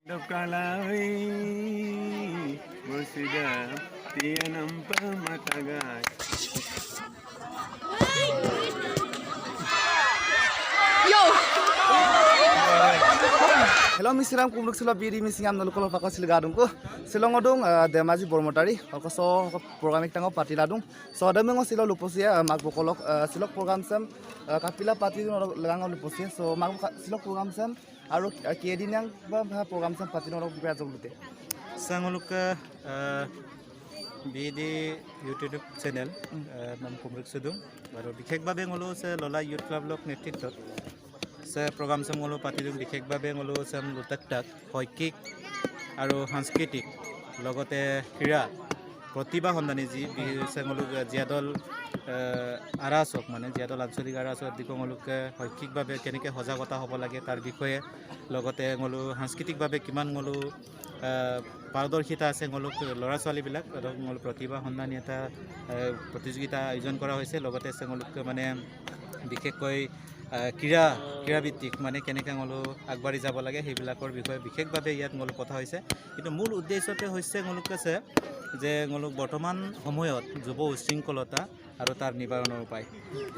Dokalaway bersedap dia nampak mata guys. Hello, Misiram kumruk sila biri misingam nalukolo pakau silgadung ko. Silong odong demaji bormotari. Ako so program iktango party ladung. So ada mengo sila luposia mag bokolok silok program sem kapila party no lango luposia. So mag silok program sem aro kiedin yang program sem party no biar jolute. Sangoluka BD YouTube channel nam kumruk sudung. Baru বিশেষভাৱে ngolo se lola youth club lok নেতৃত্বত se program sem ngolo পাতিদুম বিশেষভাৱে ngolo sem lutaktak শৈক্ষিক আৰু সাংস্কৃতিক লগতে ক্ৰীড়া প্ৰতিভা সন্ধানী যি ngolo জিয়াদল আৰাসক মানে জিয়াদল আঞ্চলিক আৰাসক দিকংলোকে শৈক্ষিকভাৱে কেনেকৈ সজাগতা হ'ব লাগে তাৰ বিষয়ে লগতে ngolo সাংস্কৃতিকভাৱে কিমান ngolo পাৰদৰ্শিতা আছে ngolok লৰা ছোৱালীবিলাক ngol প্ৰতিভা সন্ধানী এটা প্ৰতিযোগিতা আয়োজন কৰা হৈছে লগতে ngolok মানে বিশেষকৈ ক্ৰীড়াভিত্তিক মানে কেনেকৈ ngolo আগবাঢ়ি যাব লাগে সেইবিলাকৰ বিষয়ে বিশেষভাৱে ইয়াত ngolo কথা হৈছে কিন্তু মূল উদ্দেশ্যতে হৈছে ngolok আছে যে ngolok বৰ্তমান সময়ত যুৱ উশৃংখলতা আৰু তাৰ নিবাৰণৰ উপায়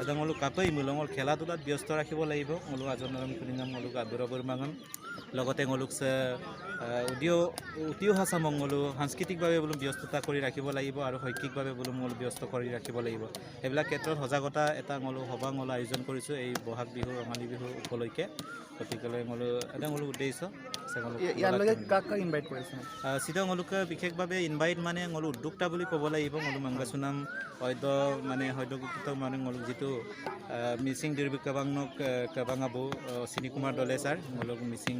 এটা ngolok কাপৈ মূলঙৰ খেলা ধূলাত ব্যস্ত ৰাখিব লাগিব ngolok আজনৰম কুনিনাম ngolok আদুৰবৰ মাগন লগতে ngolok উদিও হাসা মংগলো সাংস্কৃতিকভাৱে বলুম ব্যস্ততা কৰি ৰাখিব লাগিব আৰু শৈক্ষিকভাৱে বলুম ngolo ব্যস্ত কৰি ৰাখিব লাগিব এইবিলাক ক্ষেত্ৰত সজাগতা এটা ngolo সভা ngolo আয়োজন কৰিছো এই বহাগ বিহু ৰঙালী বিহু উপলক্ষে গতিকেলৈ ngolo এটা ngolo উদ্দেশ্য ইয়াৰ লগে কাক ইনভাইট কৰিছে সিধা ngoloকে বিশেষভাৱে ইনভাইট মানে ngolo উদ্যোক্তা বুলি ক'ব লাগিব ngolo মাংগাসুনাম হয়তো মানে হয়তো মানে ngolo যেটো মিসিং দিৰবিকাবাংনক কাবাঙাবো সিনি কুমাৰ দলে স্যাৰ ngolo মিসিং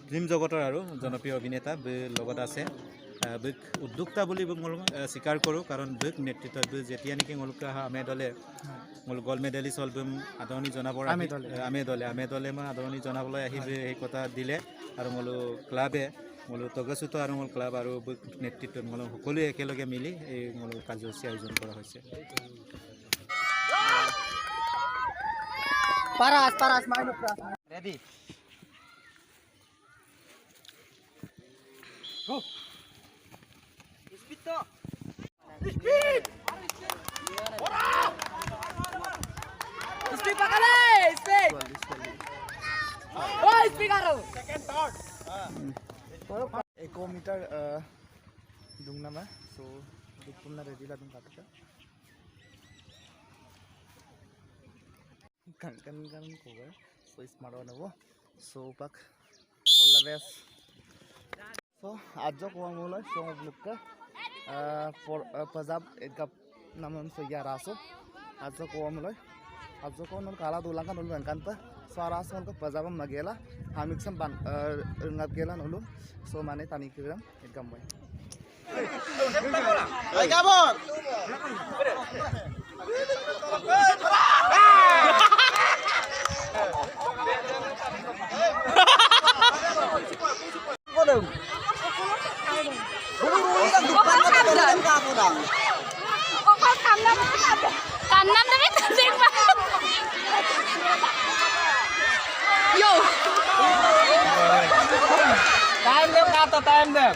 ফিল্ম জগতৰ আৰু জনপ্ৰিয় অভিনেতা লগত আছে বিক উদ্যোক্তা বুলি স্বীকাৰ কৰোঁ কাৰণ বিক নেতৃত্বত যেতিয়া নেকি ngolok আমে দলে ngol গোল্ড মেডেলিষ্ট হলবম আদৰণি জনাবৰ আমে দলে মই আদৰণি জনাবলৈ আহিবে এই কথা দিলে আৰু ngolo ক্লাবে ngolo তগসুত আৰু ngol ক্লাব আৰু বিক নেতৃত্বত ngolo সকলোৱে একেলগে মিলি এই ngolo কাৰ্যসূচী আয়োজন কৰা হৈছে পারাস মাইনো ready Go. Speed to. Speed. Speed pakale. Speed. Oh, speed karo. Second third. Eko meter dung nama. So dukpuna ready la dung kata. Kan cover. So smart one wo. So pak all the best. So ajo ko mulai so blukka for pajab edgap naman so ya raso ajo ko mulai ajo ko nol kala dulang kan nol kan pa so raso ko pajab magela hamik sam ban ngap gela nolum so mane tani kiram edgam boy Ay kabor. Boleh. Kanan tapi tanding pak. Yo. Time dem kata time dem.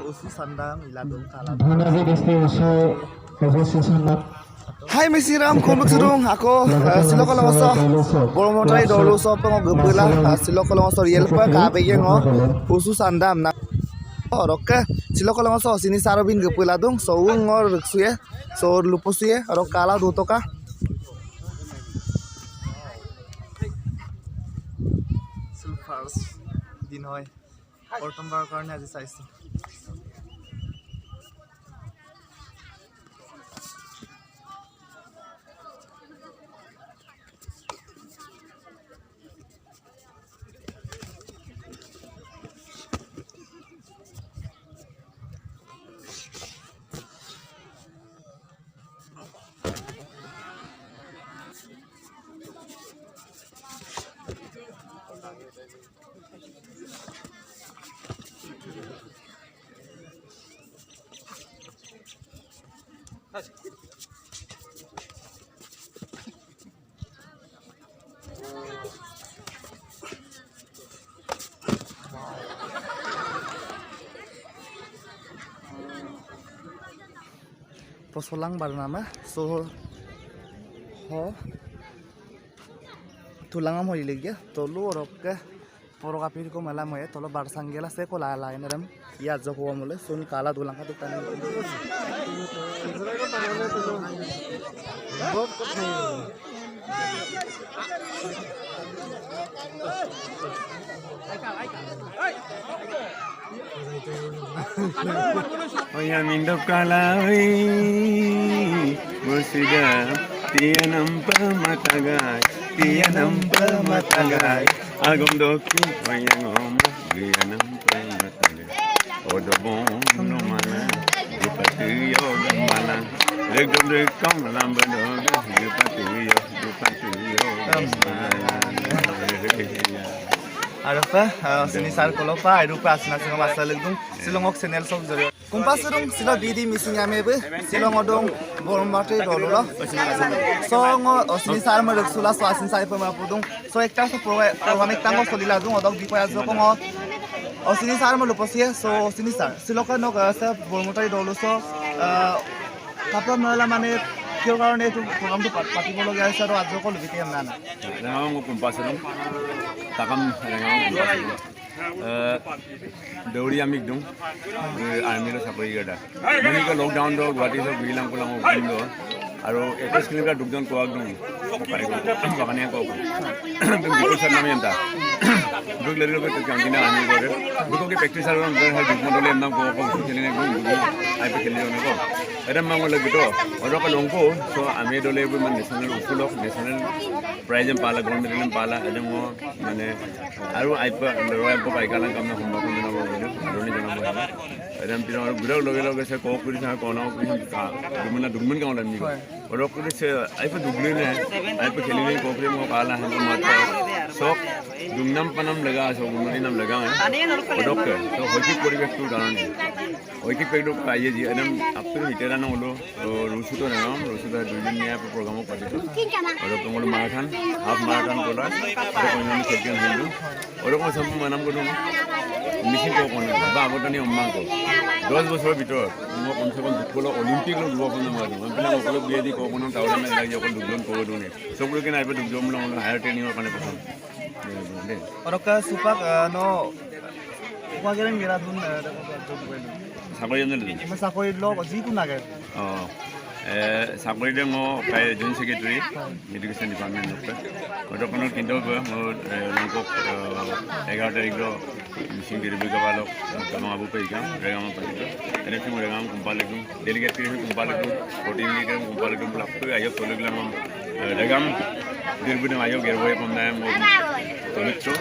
usu sandang iladung kala Hai Misiram kumruk sudung aku silokolo so boromotrai dolu so pengo gebela silokolo so yelpa kabe yengo usu sandam na rokke silokolo so sini sarobin gebela dung so ngor ruksuye so lupusuye ro kala dutoka silfars din hoy প্রথমবার কারণে আজি চাইছো posolang bar nama so ho tulangam hoi lagi tolu orok poro kapir ko malam ya tolo bar sanggela se ko la ine ram ya joko mole sun kala tulang ka tukan Oya mindop kalai Musida Tiyanam pamatagai Tiyanam pamatagai Agom doki Oyangom Tiyanam pamatagai Odobon Nomana Dupatu Yogam Malang Regdom Rekam Lambadoga Dupatu Yogam Malang Arapa sini sar kolopa Arupa asna singa masa legdung silongok channel sok jori kumpas rung sila bidi missing amebe silong odong bormate dolola songo sini sar ma reksula so asin sai pama pudung so ekta so program ekta ngo solila dung odok dipoya joko ngo sini sar ma luposia so sini sar siloka no sa bormate dolo so kapra mala mane কিয় কাৰণে এইটো প্ৰগ্ৰামটো পাতিব লগা হৈছে আৰু আজকল বিকে নানা Rengaw mo kumpasalong takam rengaw kumpasalong Dauri amik dong army lo sapoi gada mani ko lockdown do Guwahati so bilang ko lang o bindo aro 21 kilometer dugdon ko agdong pare ko bakane ko bikol sar nami anta dug lari ko kantina army ko re buko ke practice ar on har dug modole nam ko kelene ko ai pe kelene ko Adam mango lagi to oro ko longko so ame dole bu man national ukulok national prize em pala gold medal em pala adam mo mane aru ai pa royal ko pai kala kam na humba ko na bo doni jana bo adam pino gura loge se ko kuri sa ko na kuri ka dugman ka on mi ko oro ko se ai pa dugle ne ai pa kheli ne ko kuri mo pala ham ko mat so dungnam panam laga so gumani nam laga oro ko so hoki poribesh tu garan hoki pekdo kaiye ji adam apto hitera na holo rusuto na rusuto duin niya program ko pati oro ko mo marathon half marathon ko la oro ko ni champion hindu oro ko sam manam ko dum mission ko ko ba abotani omma ko 10 বছর ভিতর mo কমসে কম দুকলো Olympic lo duwa ko no madu ampina ko biye di ko kono tawra me lagi ko dugjon ko dune sokro ke na ibe dugjon lo higher training ko ne pasan orok supak no wageren gira dun sakoi jane le masa koi lo ji ku nage sakoi de mo kai joint secretary education department no oto kono kindo ko mo longko 11 tarik lo missing diribe ka balok tama abu pe ka regam pa ene fi mo regam kumpale kum delegate fi kumpale kum coordinator kum kumpale kum lap to ayo tole glam regam dirbu ne ayo gerboy pam na mo tolitro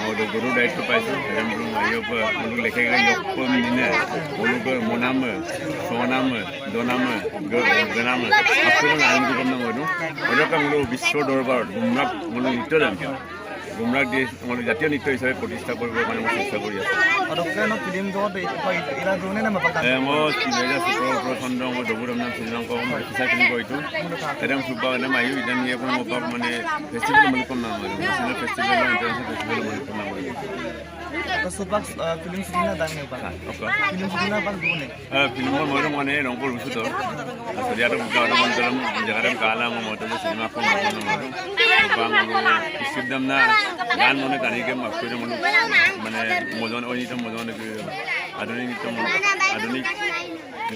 mo do guru daitto paisu regam kum ayo pa mo lekhe ga yok pam dine mo ko monam sonam donam ganam apko na aim ko na mo do ojo kam lo bisho dorbar gumrak mo nitoram Gumrak di mo jatiyo nitto hisabe protista korbo mane mo chesta kori asu orok no film do ira drone na mapaka mo 2017 chondro mo doburam nam sinang ko mo kisa kini ko itu edam subba na mayu idan ye ko mo bab mane festival mo kom na mo national festival lo international festival mo kom na mo to supak film sina dang ne pa okay film sina bang dune film mo mo mane rongko rusu to asoriya to buka do mantaram jagaram kala mo to cinema ko mo bang mo isibdam na gan mo ne kani ke makure mo mane modon oni to modon ke adonik to adonik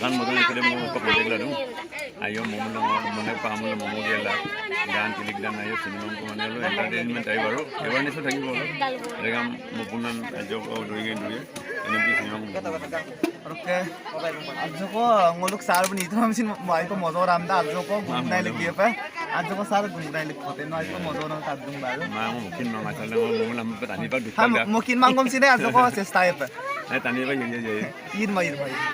gan modon ke mo ko project la do ayo mo mo ne pa mo mo gela gan tilik dan ayo cinema ko mane lo entertainment ai baro awareness to thaki bolo regam mo punan ajo ko duige duige ene bi cinema ko orok ajoko ngoluk sar bani to hamsin mai ko mozo ramda ajoko gunai le kia pa ajoko sar gunai le khote no ajoko mozo na ta dung ba ma mo mungkin ma tala mo lam pa tani pa ha mungkin mangom sine ajoko chestai pa tani pa ye ir mai